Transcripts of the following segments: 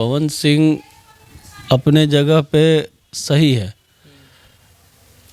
पवन सिंह अपने जगह पे सही है।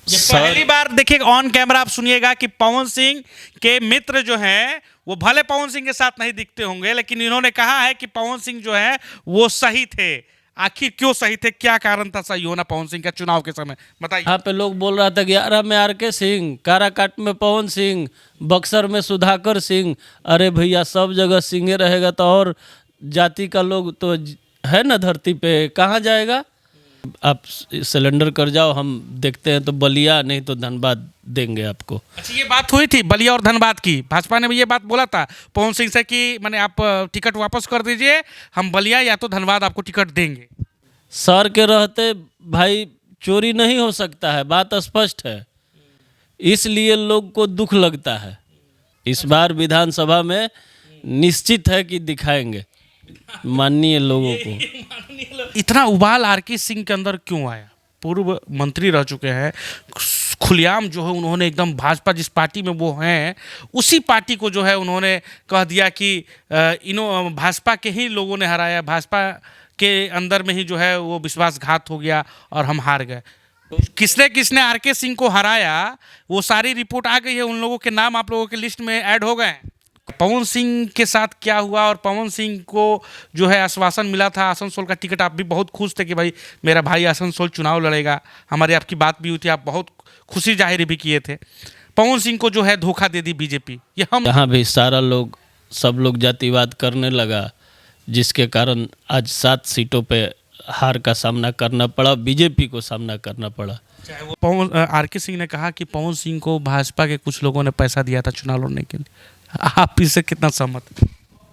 ये पहली बार देखिए ऑन कैमरा आप सुनिएगा कि पवन सिंह के मित्र जो हैं वो भले पवन सिंह के साथ नहीं दिखते होंगे, लेकिन इन्होंने कहा है कि पवन सिंह जो है वो सही थे। आखिर क्यों सही थे, क्या कारण था सही होना पवन सिंह का चुनाव के समय, बताइए। यहाँ पे लोग बोल रहा था 11 में आरके सिंह, काराकाट में पवन सिंह, बक्सर में सुधाकर सिंह। अरे भैया सब जगह सिंह रहेगा तो और जाति का लोग तो है ना धरती पे, कहाँ जाएगा। आप सिलेंडर कर जाओ, हम देखते हैं तो बलिया नहीं तो धनबाद देंगे आपको। अच्छा, ये बात हुई थी बलिया और धनबाद की, भाजपा ने भी ये बात बोला था पवन सिंह से कि मैंने आप टिकट वापस कर दीजिए, हम बलिया या तो धनबाद आपको टिकट देंगे। सर के रहते भाई चोरी नहीं हो सकता है, बात स्पष्ट है। इसलिए लोग को दुख लगता है। इस बार विधानसभा में निश्चित है कि दिखाएंगे माननीय लोगों को। इतना उबाल आरके सिंह के अंदर क्यों आया? पूर्व मंत्री रह चुके हैं, खुलेआम जो है उन्होंने एकदम भाजपा जिस पार्टी में वो हैं उसी पार्टी को जो है उन्होंने कह दिया कि भाजपा के ही लोगों ने हराया, भाजपा के अंदर में ही जो है वो विश्वासघात हो गया और हम हार गए। किसने किसने आरके सिंह को हराया वो सारी रिपोर्ट आ गई है, उन लोगों के नाम आप लोगों के लिस्ट में ऐड हो गए हैं। पवन सिंह के साथ क्या हुआ और पवन सिंह को जो है आश्वासन मिला था आसनसोल का टिकट, आप भी बहुत खुश थे कि भाई मेरा भाई आसनसोल चुनाव लड़ेगा, हमारी आपकी बात भी हुई थी, आप बहुत खुशी जाहिर भी किए थे। पवन सिंह को जो है धोखा दे दी बीजेपी। ये हम यहाँ भी सारा लोग सब लोग जातिवाद करने लगा, जिसके कारण आज 7 सीटों पे हार का सामना करना पड़ा, बीजेपी को सामना करना पड़ा। आरके सिंह ने कहा कि पवन सिंह को भाजपा के कुछ लोगों ने पैसा दिया था चुनाव लड़ने के लिए, आप इससे कितना सहमत?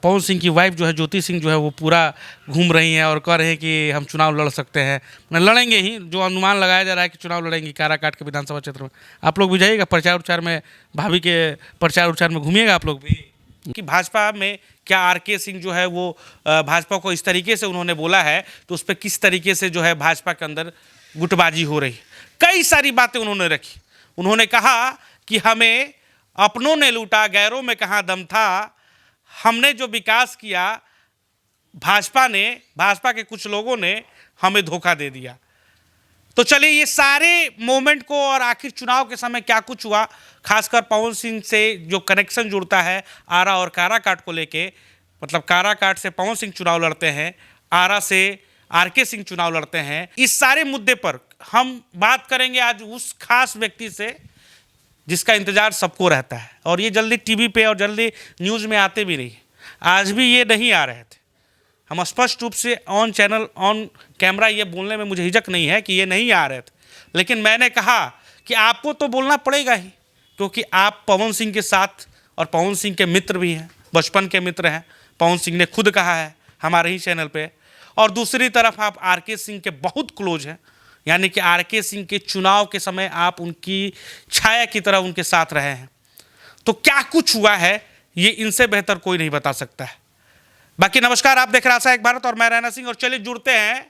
पवन सिंह की वाइफ जो है ज्योति सिंह जो है वो पूरा घूम रही हैं और कह रहे हैं कि हम चुनाव लड़ सकते हैं, लड़ेंगे ही, जो अनुमान लगाया जा रहा है कि चुनाव लड़ेंगे काराकाट के विधानसभा क्षेत्र में। आप लोग भी जाइएगा प्रचार उचार में, भाभी के प्रचार उचार में घूमिएगा आप लोग भी। कि भाजपा में क्या आरके सिंह जो है वो भाजपा को इस तरीके से उन्होंने बोला है तो उस पर किस तरीके से जो है भाजपा के अंदर गुटबाजी हो रही, कई सारी बातें उन्होंने रखी। उन्होंने कहा कि हमें अपनों ने लूटा, गैरों में कहाँ दम था, हमने जो विकास किया भाजपा के कुछ लोगों ने हमें धोखा दे दिया। तो चलिए ये सारे मोमेंट को और आखिर चुनाव के समय क्या कुछ हुआ, खासकर पवन सिंह से जो कनेक्शन जुड़ता है आरा और काराकाट को लेके, मतलब काराकाट से पवन सिंह चुनाव लड़ते हैं, आरा से आरके सिंह चुनाव लड़ते हैं, इस सारे मुद्दे पर हम बात करेंगे आज उस खास व्यक्ति से जिसका इंतजार सबको रहता है और ये जल्दी टीवी पे और जल्दी न्यूज़ में आते भी नहीं। आज भी ये नहीं आ रहे थे, हम स्पष्ट रूप से ऑन चैनल ऑन कैमरा ये बोलने में मुझे हिचक नहीं है कि ये नहीं आ रहे थे, लेकिन मैंने कहा कि आपको तो बोलना पड़ेगा ही, क्योंकि आप पवन सिंह के साथ और पवन सिंह के मित्र भी हैं, बचपन के मित्र हैं, पवन सिंह ने खुद कहा है हमारे ही चैनल पे। और दूसरी तरफ आप आरके सिंह के बहुत क्लोज हैं, यानी कि आरके सिंह के चुनाव के समय आप उनकी छाया की तरह उनके साथ रहे हैं। तो क्या कुछ हुआ है ये इनसे बेहतर कोई नहीं बता सकता है। बाकी नमस्कार, आप देख रहे हैं आशा एक भारत और मैं रैना सिंह, और चलिए जुड़ते हैं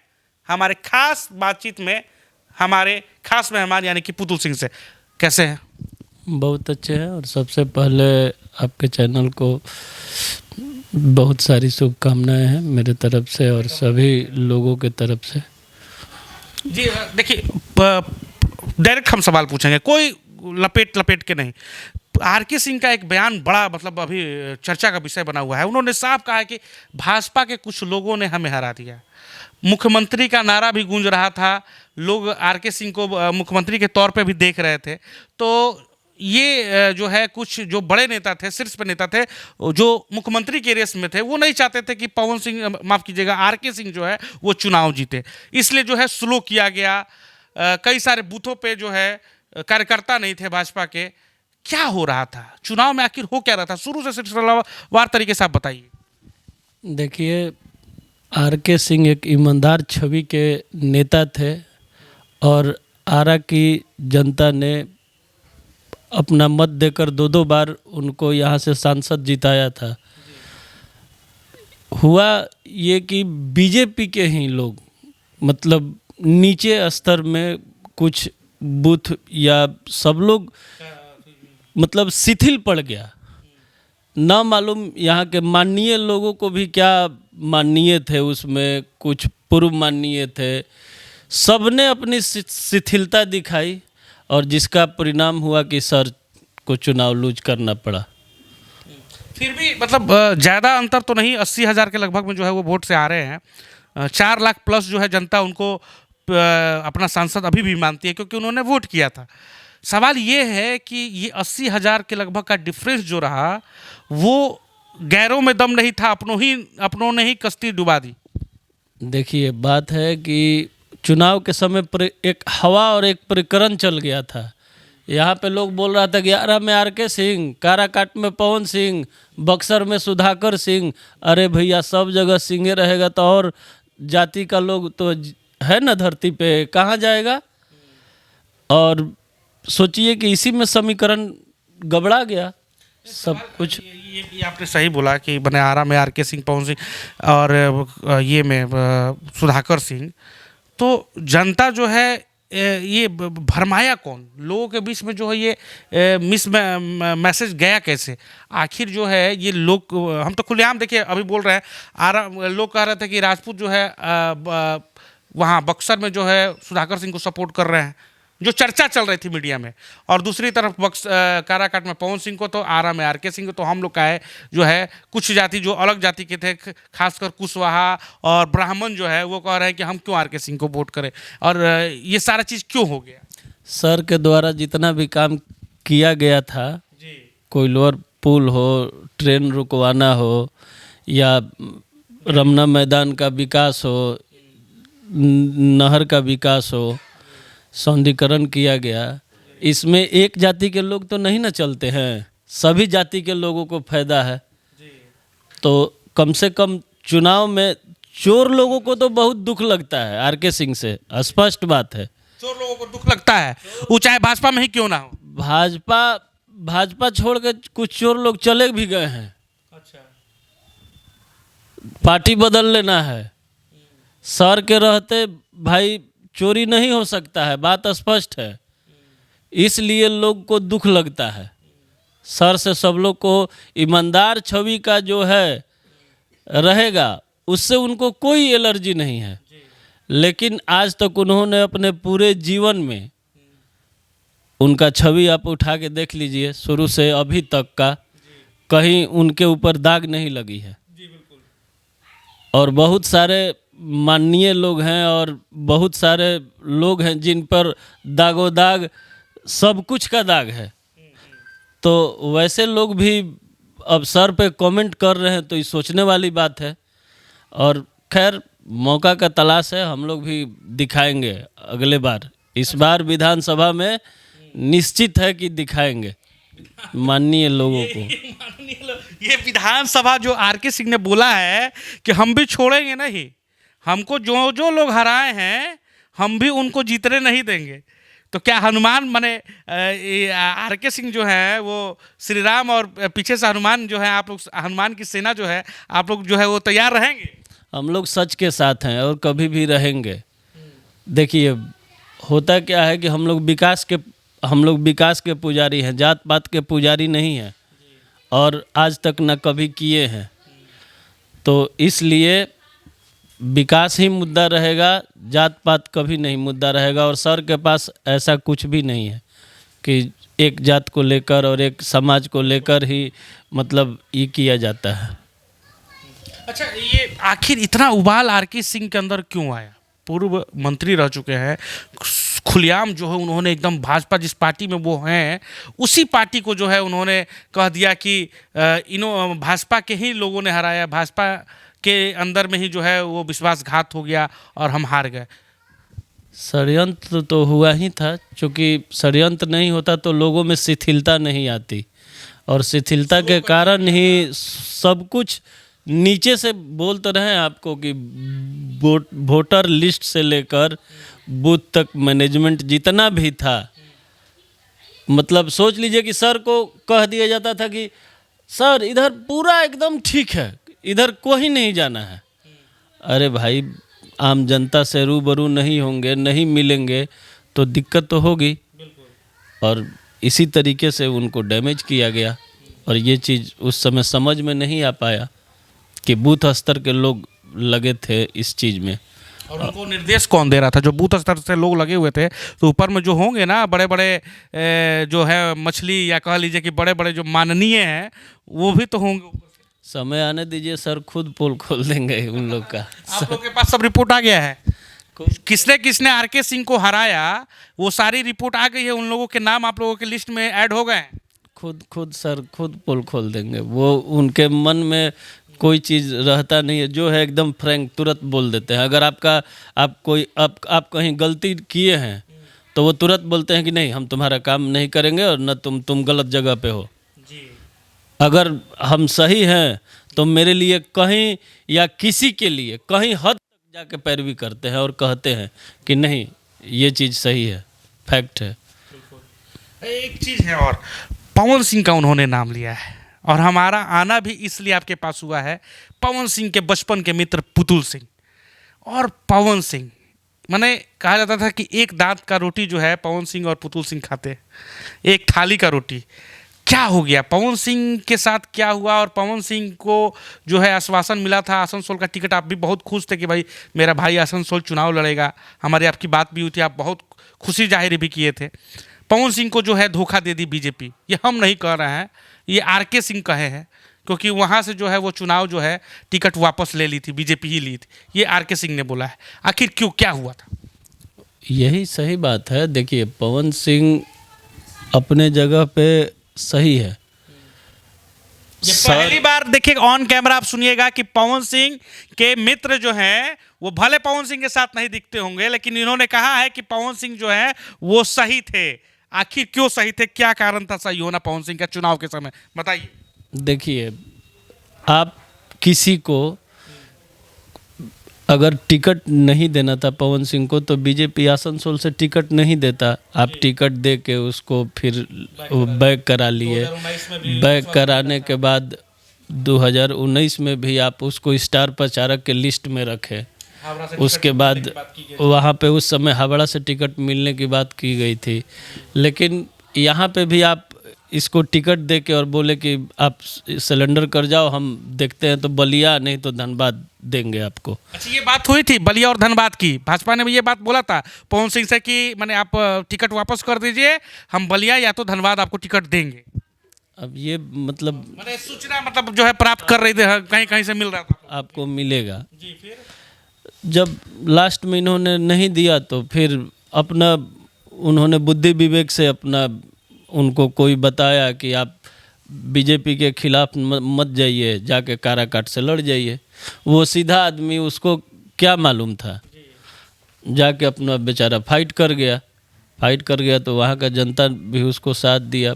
हमारे खास बातचीत में हमारे खास मेहमान यानी कि पुतुल सिंह से। कैसे हैं? बहुत अच्छे हैं और सबसे पहले आपके चैनल को बहुत सारी शुभकामनाएं हैं मेरे तरफ से और सभी लोगों के तरफ से। जी देखिए, डायरेक्ट हम सवाल पूछेंगे, कोई लपेट के नहीं। आरके सिंह का एक बयान बड़ा मतलब अभी चर्चा का विषय बना हुआ है। उन्होंने साफ कहा है कि भाजपा के कुछ लोगों ने हमें हरा दिया। मुख्यमंत्री का नारा भी गूंज रहा था, लोग आरके सिंह को मुख्यमंत्री के तौर पे भी देख रहे थे। तो ये जो है कुछ जो बड़े नेता थे, शीर्ष पे नेता थे, जो मुख्यमंत्री के रेस में थे, वो नहीं चाहते थे कि पवन सिंह, माफ़ कीजिएगा, आरके सिंह जो है वो चुनाव जीते, इसलिए जो है स्लो किया गया। कई सारे बूथों पे जो है कार्यकर्ता नहीं थे भाजपा के। क्या हो रहा था चुनाव में, आखिर हो क्या रहा था, शुरू से सिलसिलावार तरीके से आप बताइए। देखिए, आरके सिंह एक ईमानदार छवि के नेता थे और आरा की जनता ने अपना मत देकर 2 बार उनको यहाँ से सांसद जिताया था। हुआ ये कि बीजेपी के ही लोग, मतलब नीचे स्तर में कुछ बूथ या सब लोग मतलब शिथिल पड़ गया। ना मालूम यहाँ के माननीय लोगों को भी क्या माननीय थे, उसमें कुछ पूर्व माननीय थे, सबने अपनी शिथिलता दिखाई और जिसका परिणाम हुआ कि सर को चुनाव लूज करना पड़ा। फिर भी मतलब ज़्यादा अंतर तो नहीं, 80,000 के लगभग में जो है वो वोट से आ रहे हैं। 4 लाख प्लस जो है जनता उनको अपना सांसद अभी भी मानती है क्योंकि उन्होंने वोट किया था। सवाल ये है कि ये 80,000 के लगभग का डिफरेंस जो रहा वो गैरों में दम नहीं था, अपनों ने ही कश्ती डुबा दी। देखिए बात है कि चुनाव के समय पर एक हवा और एक प्रकरण चल गया था। यहाँ पे लोग बोल रहा था कि आरा में आरके सिंह, काराकाट में पवन सिंह, बक्सर में सुधाकर सिंह। अरे भैया सब जगह सिंह रहेगा तो और जाति का लोग तो है ना धरती पे, कहाँ जाएगा। और सोचिए कि इसी में समीकरण गबड़ा गया सब कुछ। ये आपने सही बोला कि बनियारा में आरके सिंह, पवन सिंह और ये में सुधाकर सिंह। तो जनता जो है ये भरमाया कौन, लोगों के बीच में जो है ये मैसेज गया कैसे आखिर जो है ये लोग। हम तो खुलेआम देखिए अभी बोल रहे हैं, लोग कह रहे थे कि राजपूत जो है वहाँ बक्सर में जो है सुधाकर सिंह को सपोर्ट कर रहे हैं, जो चर्चा चल रही थी मीडिया में। और दूसरी तरफ काराकाट में पवन सिंह को, तो आरा में आरके सिंह को। तो हम लोग का है जो है कुछ जाति जो अलग जाति के थे, खासकर कुशवाहा और ब्राह्मण जो है वो कह रहे हैं कि हम क्यों आरके सिंह को वोट करें। और ये सारा चीज़ क्यों हो गया? सर के द्वारा जितना भी काम किया गया था जी, कोई लोअर पुल हो, ट्रेन रुकवाना हो, या रमना मैदान का विकास हो, नहर का विकास हो, सौंदर्यीकरण किया गया। इसमें एक जाति के लोग तो नहीं ना चलते हैं, सभी जाति के लोगों को फायदा है। तो कम से कम चुनाव में चोर लोगों को तो बहुत दुख लगता है आरके सिंह से, स्पष्ट बात है। चोर लोगों को दुख लगता है, वो चाहे भाजपा में ही क्यों ना हो। भाजपा छोड़ के कुछ चोर लोग चले भी गए हैं। अच्छा, पार्टी बदल लेना है। सर के रहते भाई चोरी नहीं हो सकता है, बात स्पष्ट है। इसलिए लोग को दुख लगता है। सर से सब लोग को ईमानदार छवि का जो है रहेगा, उससे उनको कोई एलर्जी नहीं है। लेकिन आज तक उन्होंने अपने पूरे जीवन में, उनका छवि आप उठा के देख लीजिए, शुरू से अभी तक का कहीं उनके ऊपर दाग नहीं लगी है। और बहुत सारे माननीय लोग हैं और बहुत सारे लोग हैं जिन पर दागोदाग सब कुछ का दाग है। तो वैसे लोग भी अब सर पे कमेंट कर रहे हैं, तो ये सोचने वाली बात है। और खैर मौका का तलाश है, हम लोग भी दिखाएंगे अगले बार। इस बार विधानसभा में निश्चित है कि दिखाएंगे माननीय लोगों को। ये विधानसभा जो आरके सिंह ने बोला है कि हम भी छोड़ेंगे नहीं, हमको जो जो लोग हराए हैं हम भी उनको जीतने नहीं देंगे। तो क्या हनुमान माने आरके सिंह जो है वो श्री राम और पीछे से हनुमान जो है, आप लोग हनुमान की सेना जो है, आप लोग जो है वो तैयार रहेंगे? हम लोग सच के साथ हैं और कभी भी रहेंगे। देखिए होता क्या है कि हम लोग विकास के पुजारी हैं, जात पात के पुजारी नहीं हैं और आज तक न कभी किए हैं। तो इसलिए विकास ही मुद्दा रहेगा, जात पात कभी नहीं मुद्दा रहेगा। और सर के पास ऐसा कुछ भी नहीं है कि एक जात को लेकर और एक समाज को लेकर ही मतलब ये किया जाता है। अच्छा, ये आखिर इतना उबाल आरके सिंह के अंदर क्यों आया? पूर्व मंत्री रह चुके हैं, खुलेआम जो है उन्होंने एकदम भाजपा जिस पार्टी में वो हैं उसी पार्टी को जो है उन्होंने कह दिया कि भाजपा के ही लोगों ने हराया, भाजपा के अंदर में ही जो है वो विश्वासघात हो गया और हम हार गए। षड्यंत्र तो हुआ ही था, क्योंकि षड्यंत्र नहीं होता तो लोगों में शिथिलता नहीं आती, और शिथिलता के कारण ही सब कुछ नीचे से बोलते रहे आपको कि वोटर लिस्ट से लेकर बूथ तक मैनेजमेंट जितना भी था, मतलब सोच लीजिए कि सर को कह दिया जाता था कि सर इधर पूरा एकदम ठीक है, इधर कोई नहीं जाना है। अरे भाई आम जनता से रूबरू नहीं होंगे, नहीं मिलेंगे तो दिक्कत तो होगी। और इसी तरीके से उनको डैमेज किया गया। और ये चीज़ उस समय समझ में नहीं आ पाया कि बूथ स्तर के लोग लगे थे इस चीज़ में। और उनको निर्देश कौन दे रहा था? जो बूथ स्तर से लोग लगे हुए थे, तो ऊपर में जो होंगे ना बड़े बड़े जो है मछली, या कह लीजिए कि बड़े बड़े जो माननीय हैं, वो भी तो होंगे ऊपर से। समय आने दीजिए सर, खुद पोल खोल देंगे उन लोग का। आप लोग के पास सब रिपोर्ट आ गया है? किसने किसने आरके सिंह को हराया, वो सारी रिपोर्ट आ गई है? उन लोगों के नाम आप लोगों के लिस्ट में ऐड हो गए हैं? खुद सर, खुद पोल खोल देंगे। वो उनके मन में कोई चीज़ रहता नहीं है, जो है एकदम फ्रैंक तुरंत बोल देते हैं। अगर आप कहीं गलती किए हैं तो वो तुरंत बोलते हैं कि नहीं, हम तुम्हारा काम नहीं करेंगे और न तुम गलत जगह पे हो। जी। अगर हम सही हैं तो मेरे लिए कहीं या किसी के लिए कहीं हद तक जाके पैरवी करते हैं और कहते हैं कि नहीं, ये चीज़ सही है, फैक्ट है। एक चीज़ है और, पवन सिंह का उन्होंने नाम लिया है, और हमारा आना भी इसलिए आपके पास हुआ है। पवन सिंह के बचपन के मित्र पुतुल सिंह और पवन सिंह, माने कहा जाता था कि एक दांत का रोटी जो है पवन सिंह और पुतुल सिंह खाते, एक थाली का रोटी। क्या हो गया पवन सिंह के साथ, क्या हुआ? और पवन सिंह को जो है आश्वासन मिला था आसनसोल का टिकट, आप भी बहुत खुश थे कि भाई मेरा भाई आसनसोल चुनाव लड़ेगा, हमारी आपकी बात भी हुई थी, आप बहुत खुशी जाहिर भी किए थे। पवन सिंह को जो है धोखा दे दी बीजेपी। ये हम नहीं कह रहे हैं, ये आरके सिंह कहे हैं, क्योंकि वहाँ से जो है वो चुनाव जो है टिकट वापस ले ली थी, बीजेपी ही ली थी, ये आरके सिंह ने बोला है। आखिर क्यों, क्या हुआ था? यही सही बात है। देखिए, पवन सिंह अपने जगह पे सही है। ये पहली बार देखिए ऑन कैमरा आप सुनिएगा कि पवन सिंह के मित्र जो हैं वो भले पवन सिंह के साथ नहीं दिखते होंगे, लेकिन इन्होंने कहा है कि पवन सिंह जो है वो सही थे। आखिर क्यों सही थे, क्या कारण था सही होना पवन सिंह का चुनाव के समय, बताइए। देखिए, आप किसी को अगर टिकट नहीं देना था पवन सिंह को, तो बीजेपी आसनसोल से टिकट नहीं देता। आप टिकट दे के उसको फिर बैक करा लिए। बैक कराने के बाद 2019 में भी आप उसको स्टार प्रचारक के लिस्ट में रखे। उसके बाद वहाँ पे उस समय हावड़ा से टिकट मिलने की बात की गई थी, लेकिन यहाँ पे भी आप इसको टिकट दे के और बोले कि आप सिलेंडर कर जाओ, हम देखते हैं तो बलिया नहीं तो धनबाद देंगे आपको। अच्छा, ये बात हुई थी बलिया और धनबाद की? भाजपा ने भी ये बात बोला था पवन सिंह से कि मैंने आप टिकट वापस कर दीजिए, हम बलिया या तो धनबाद आपको टिकट देंगे। अब ये मतलब मैंने सूचना मतलब जो है प्राप्त कर रही थी, कहीं कहीं से मिल रहा था आपको मिलेगा। जी। फिर जब लास्ट में इन्होंने नहीं दिया तो फिर अपना उन्होंने बुद्धि विवेक से अपना उनको कोई बताया कि आप बीजेपी के खिलाफ मत जाइए, जाके काराकाट से लड़ जाइए। वो सीधा आदमी, उसको क्या मालूम था, जाके अपना बेचारा फाइट कर गया तो वहाँ का जनता भी उसको साथ दिया।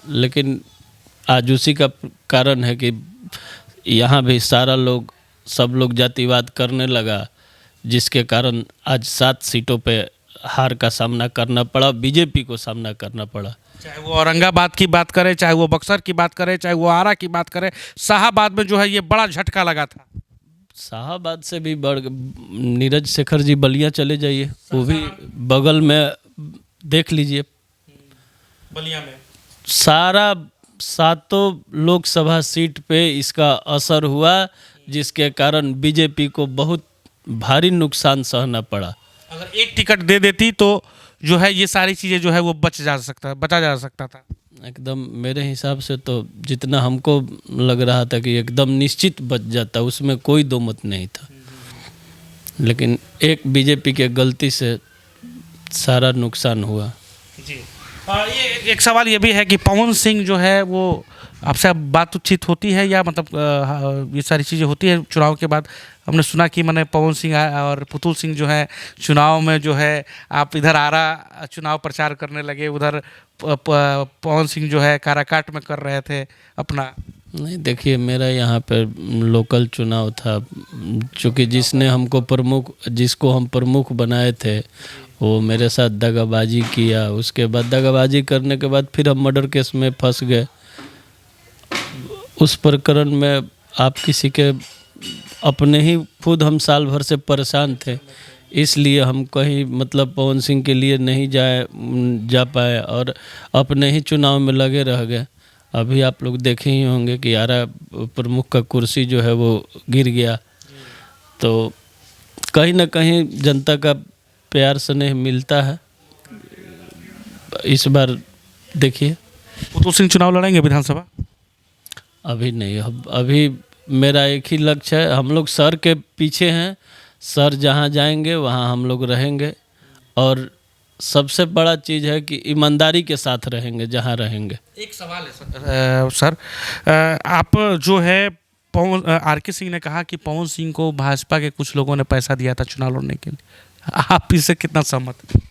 लेकिन आज उसी का कारण है कि यहाँ भी सब लोग जातिवाद करने लगा, जिसके कारण आज 7 सीटों पे हार का सामना करना पड़ा, बीजेपी को सामना करना पड़ा। चाहे वो औरंगाबाद की बात करें, चाहे वो बक्सर की बात करें, चाहे वो आरा की बात करें, शाहाबाद में जो है ये बड़ा झटका लगा था। शाहाबाद से भी नीरज शेखर जी बलिया चले जाइए, वो भी बगल में देख लीजिए। बलिया में सारा 7 लोकसभा सीट पे इसका असर हुआ, जिसके कारण बीजेपी को बहुत भारी नुकसान सहना पड़ा। अगर एक टिकट दे देती तो जो है ये सारी चीज़ें जो है वो बचा जा सकता था। एकदम मेरे हिसाब से तो जितना हमको लग रहा था कि एकदम निश्चित बच जाता, उसमें कोई दो मत नहीं था। लेकिन एक बीजेपी के गलती से सारा नुकसान हुआ। जी। ये एक सवाल ये भी है कि पवन सिंह जो है वो आपसे अब बातचीत होती है, या मतलब ये सारी चीज़ें होती है चुनाव के बाद? हमने सुना कि मैंने पवन सिंह और पुतुल सिंह जो है चुनाव में जो है आप इधर आरा चुनाव प्रचार करने लगे, उधर पवन सिंह जो है काराकाट में कर रहे थे अपना। नहीं, देखिए, मेरा यहाँ पर लोकल चुनाव था, चूँकि जिसको हम प्रमुख बनाए थे वो मेरे साथ दगाबाजी किया। उसके बाद दगाबाजी करने के बाद फिर हम मर्डर केस में फंस गए। उस प्रकरण में आप किसी के अपने ही खुद हम साल भर से परेशान थे, इसलिए हम कहीं मतलब पवन सिंह के लिए नहीं जा पाए और अपने ही चुनाव में लगे रह गए। अभी आप लोग देखे ही होंगे कि आरा प्रमुख का कुर्सी जो है वो गिर गया। तो कहीं ना कहीं जनता का प्यार स्नेह मिलता है। इस बार देखिए, पुतुल सिंह चुनाव लड़ेंगे विधानसभा? अभी नहीं, अभी मेरा एक ही लक्ष्य है, हम लोग सर के पीछे हैं। सर जहाँ जाएंगे वहाँ हम लोग रहेंगे, और सबसे बड़ा चीज़ है कि ईमानदारी के साथ रहेंगे जहाँ रहेंगे। एक सवाल है सर, आप जो है आर.के. सिंह ने कहा कि पवन सिंह को भाजपा के कुछ लोगों ने पैसा दिया था चुनाव लड़ने के लिए, आप इससे कितना सहमत हैं?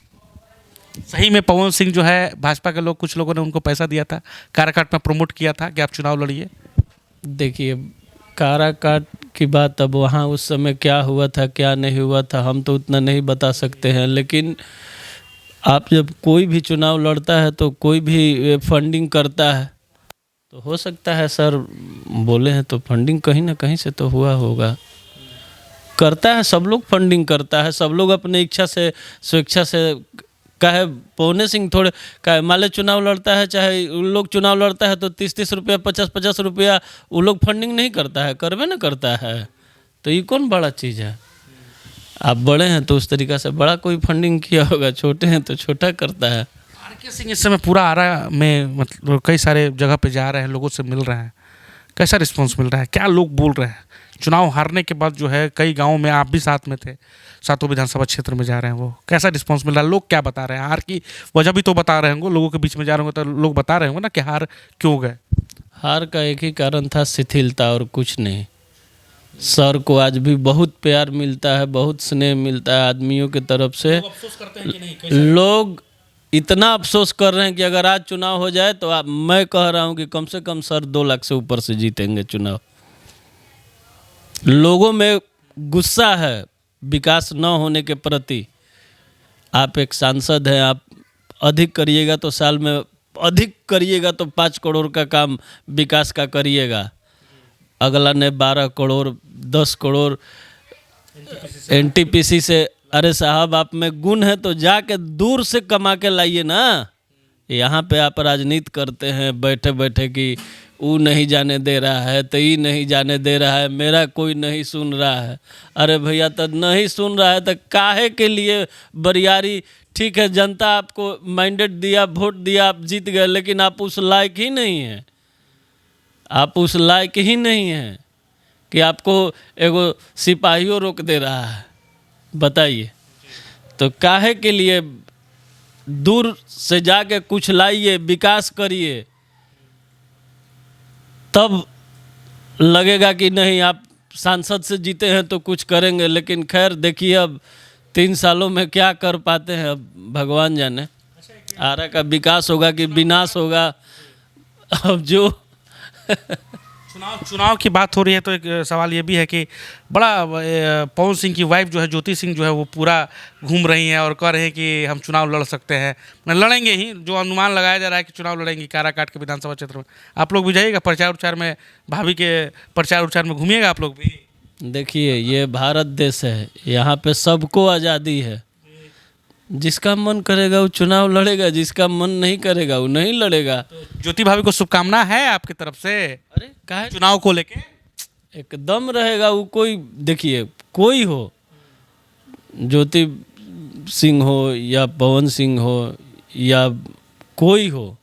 सही में पवन सिंह जो है भाजपा के लोग, कुछ लोगों ने उनको पैसा दिया था, काराकाट में प्रमोट किया था कि आप चुनाव लड़िए? देखिए, काराकाट की बात अब वहाँ उस समय क्या हुआ था क्या नहीं हुआ था हम तो उतना नहीं बता सकते हैं, लेकिन आप जब कोई भी चुनाव लड़ता है तो कोई भी फंडिंग करता है, तो हो सकता है सर बोले हैं तो फंडिंग कहीं ना कहीं से तो हुआ होगा। करता है, सब लोग फंडिंग करता है, सब लोग अपने इच्छा से स्वेच्छा से। काहे पवने सिंह थोड़े काहे माले चुनाव लड़ता है, चाहे उन लोग चुनाव लड़ता है तो 30-30 रुपया 50-50 रुपया वो लोग फंडिंग नहीं करता है, करवे ना करता है। तो ये कौन बड़ा चीज़ है? आप बड़े हैं तो उस तरीक़ा से बड़ा कोई फंडिंग किया होगा, छोटे हैं तो छोटा करता है। आर.के. सिंह इस समय पूरा आरा में मतलब कई सारे जगह पे जा रहे हैं, लोगों से मिल रहे हैं, कैसा रिस्पांस मिल रहा है? क्या लोग बोल रहे हैं? चुनाव हारने के बाद जो है कई गांवों में आप भी साथ में थे, सातों विधानसभा क्षेत्र में जा रहे हैं, वो कैसा रिस्पांस मिल रहा है? लोग क्या बता रहे हैं? हार की वजह भी तो बता रहे होंगे, लोगों के बीच में जा रहे होंगे तो लोग बता रहे होंगे ना कि हार क्यों गए? हार का एक ही कारण था, शिथिलता, और कुछ नहीं। सर को आज भी बहुत प्यार मिलता है, बहुत स्नेह मिलता है आदमियों की तरफ से। अफसोस करते हैं कि नहीं? लोग इतना अफसोस कर रहे हैं कि अगर आज चुनाव हो जाए तो मैं कह रहा हूं कि कम से कम सर 2 लाख से ऊपर से जीतेंगे चुनाव। लोगों में गुस्सा है विकास न होने के प्रति। आप एक सांसद हैं, आप अधिक करिएगा तो साल में अधिक करिएगा तो 5 करोड़ का काम विकास का करिएगा, अगला ने 12 करोड़ 10 करोड़ एनटीपीसी से। अरे साहब, आप में गुण है तो जाके दूर से कमा के लाइए ना। यहाँ पे आप राजनीति करते हैं बैठे बैठे कि वो नहीं जाने दे रहा है तो ये नहीं जाने दे रहा है, मेरा कोई नहीं सुन रहा है। अरे भैया, तो नहीं सुन रहा है तो काहे के लिए बरियारी? ठीक है, जनता आपको मैंडेट दिया, वोट दिया, आप जीत गए, लेकिन आप उस लायक ही नहीं हैं। आप उस लायक ही नहीं हैं कि आपको एगो सिपाहियों रोक दे रहा है। बताइए, तो काहे के लिए दूर से जाके कुछ लाइए, विकास करिए, तब लगेगा कि नहीं आप सांसद से जीते हैं तो कुछ करेंगे। लेकिन खैर देखिए, अब 3 सालों में क्या कर पाते हैं, अब भगवान जाने। आरा का विकास होगा कि विनाश होगा, अब जो चुनाव की बात हो रही है तो एक सवाल ये भी है कि बड़ा पवन सिंह की वाइफ जो है ज्योति सिंह जो है वो पूरा घूम रही हैं और कह रहे हैं कि हम चुनाव लड़ सकते हैं, लड़ेंगे ही, जो अनुमान लगाया जा रहा है कि चुनाव लड़ेंगी काराकाट के विधानसभा क्षेत्र में। आप लोग भी जाइएगा प्रचार उचार में, भाभी के प्रचार उचार में घूमिएगा आप लोग भी? देखिए, ये भारत देश है, यहाँ पे सबको आज़ादी है। जिसका मन करेगा वो चुनाव लड़ेगा, जिसका मन नहीं करेगा वो नहीं लड़ेगा। ज्योति भाभी को शुभकामना है आपकी तरफ से? अरे काहे, चुनाव को लेके एकदम रहेगा वो। कोई देखिए, कोई हो, ज्योति सिंह हो या पवन सिंह हो या कोई हो,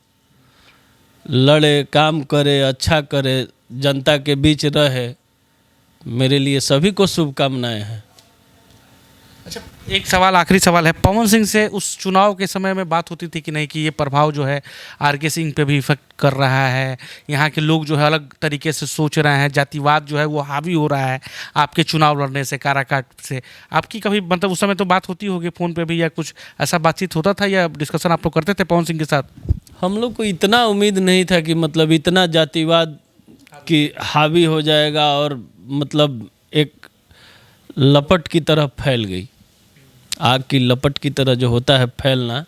लड़े, काम करे, अच्छा करे, जनता के बीच रहे, मेरे लिए सभी को शुभकामनाएं हैं। अच्छा, एक सवाल, आखिरी सवाल है। पवन सिंह से उस चुनाव के समय में बात होती थी कि नहीं कि ये प्रभाव जो है आर.के. सिंह पे भी इफेक्ट कर रहा है, यहाँ के लोग जो है अलग तरीके से सोच रहे हैं, जातिवाद जो है वो हावी हो रहा है आपके चुनाव लड़ने से, काराकाट से? आपकी कभी मतलब उस समय तो बात होती होगी फ़ोन पे भी, या कुछ ऐसा बातचीत होता था या डिस्कशन आप लोग करते थे पवन सिंह के साथ? हम लोग को इतना उम्मीद नहीं था कि मतलब इतना जातिवाद की हावी हो जाएगा, और मतलब एक लपट की तरह फैल गई। आग की लपट की तरह जो होता है फैलना,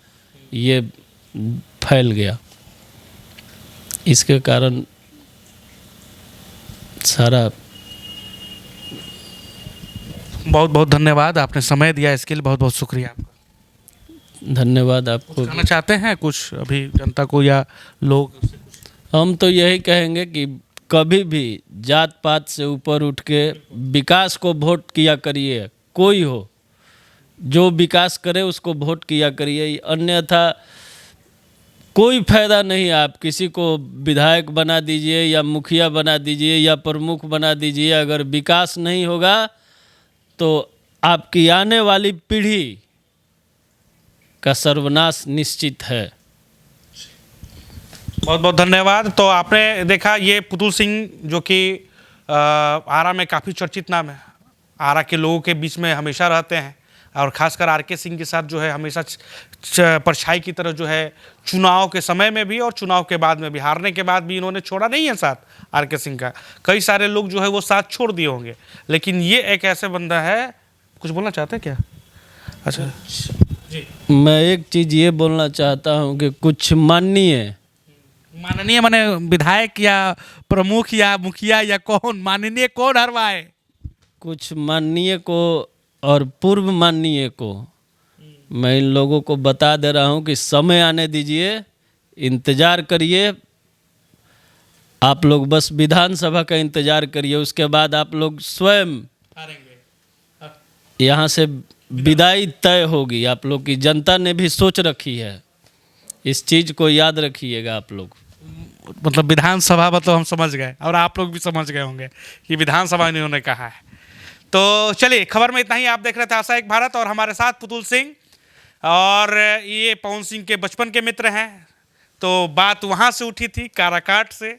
ये फैल गया। इसके कारण सारा। बहुत बहुत धन्यवाद, आपने समय दिया, इसके लिए बहुत बहुत शुक्रिया आपका। धन्यवाद आपको। कहना चाहते हैं कुछ अभी जनता को या लोग? हम तो यही कहेंगे कि कभी भी जात पात से ऊपर उठ के विकास को वोट किया करिए, कोई हो जो विकास करे उसको वोट किया करिए, अन्यथा कोई फायदा नहीं। आप किसी को विधायक बना दीजिए या मुखिया बना दीजिए या प्रमुख बना दीजिए, अगर विकास नहीं होगा तो आपकी आने वाली पीढ़ी का सर्वनाश निश्चित है। बहुत बहुत धन्यवाद। तो आपने देखा ये पुतुल सिंह जो कि आरा में काफ़ी चर्चित नाम है, आरा के लोगों के बीच में हमेशा रहते हैं और ख़ासकर आर.के. सिंह के साथ जो है हमेशा परछाई की तरह जो है चुनाव के समय में भी और चुनाव के बाद में भी, हारने के बाद भी इन्होंने छोड़ा नहीं है साथ आर.के. सिंह का। कई सारे लोग जो है वो साथ छोड़ दिए होंगे, लेकिन ये एक ऐसे बंदा है। कुछ बोलना चाहते हैं क्या? अच्छा जी, मैं एक चीज़ ये बोलना चाहता हूँ कि कुछ माननीय माने विधायक या प्रमुख या मुखिया या कौन माननीय कौन हरवाए? कुछ माननीय को और पूर्व माननीय को मैं इन लोगों को बता दे रहा हूँ कि समय आने दीजिए, इंतज़ार करिए। आप लोग बस विधानसभा का इंतज़ार करिए, उसके बाद आप लोग स्वयं यहाँ से विदाई तय होगी। आप लोग की जनता ने भी सोच रखी है, इस चीज़ को याद रखिएगा आप लोग। मतलब विधानसभा मतलब हम समझ गए और आप लोग भी समझ गए होंगे कि विधानसभा इन्होंने कहा है। तो चलिए, खबर में इतना ही। आप देख रहे थे आशा एक भारत और हमारे साथ पुतुल सिंह, और ये पवन सिंह के बचपन के मित्र हैं। तो बात वहाँ से उठी थी काराकाट से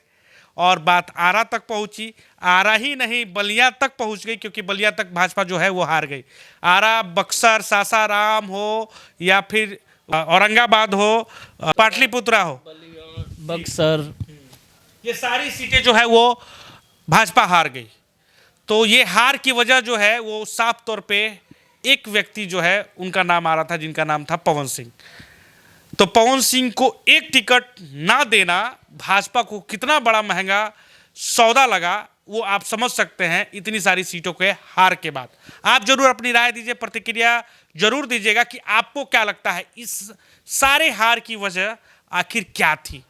और बात आरा तक पहुँची। आरा ही नहीं बलिया तक पहुँच गई, क्योंकि बलिया तक भाजपा जो है वो हार गई। आरा, बक्सर, सासाराम हो या फिर औरंगाबाद हो, पाटलिपुत्रा हो, बक्सर, ये सारी सीटें जो है वो भाजपा हार गई। तो ये हार की वजह जो है वो साफ तौर पे एक व्यक्ति जो है उनका नाम आ रहा था, जिनका नाम था पवन सिंह। तो पवन सिंह को एक टिकट ना देना भाजपा को कितना बड़ा महंगा सौदा लगा, वो आप समझ सकते हैं इतनी सारी सीटों के हार के बाद। आप जरूर अपनी राय दीजिए, प्रतिक्रिया जरूर दीजिएगा कि आपको क्या लगता है इस सारे हार की वजह आखिर क्या थी।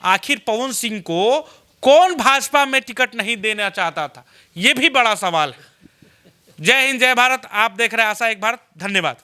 आखिर पवन सिंह को कौन भाजपा में टिकट नहीं देना चाहता था, ये भी बड़ा सवाल है। जय हिंद, जय भारत। आप देख रहे हैं आशा एक भारत। धन्यवाद।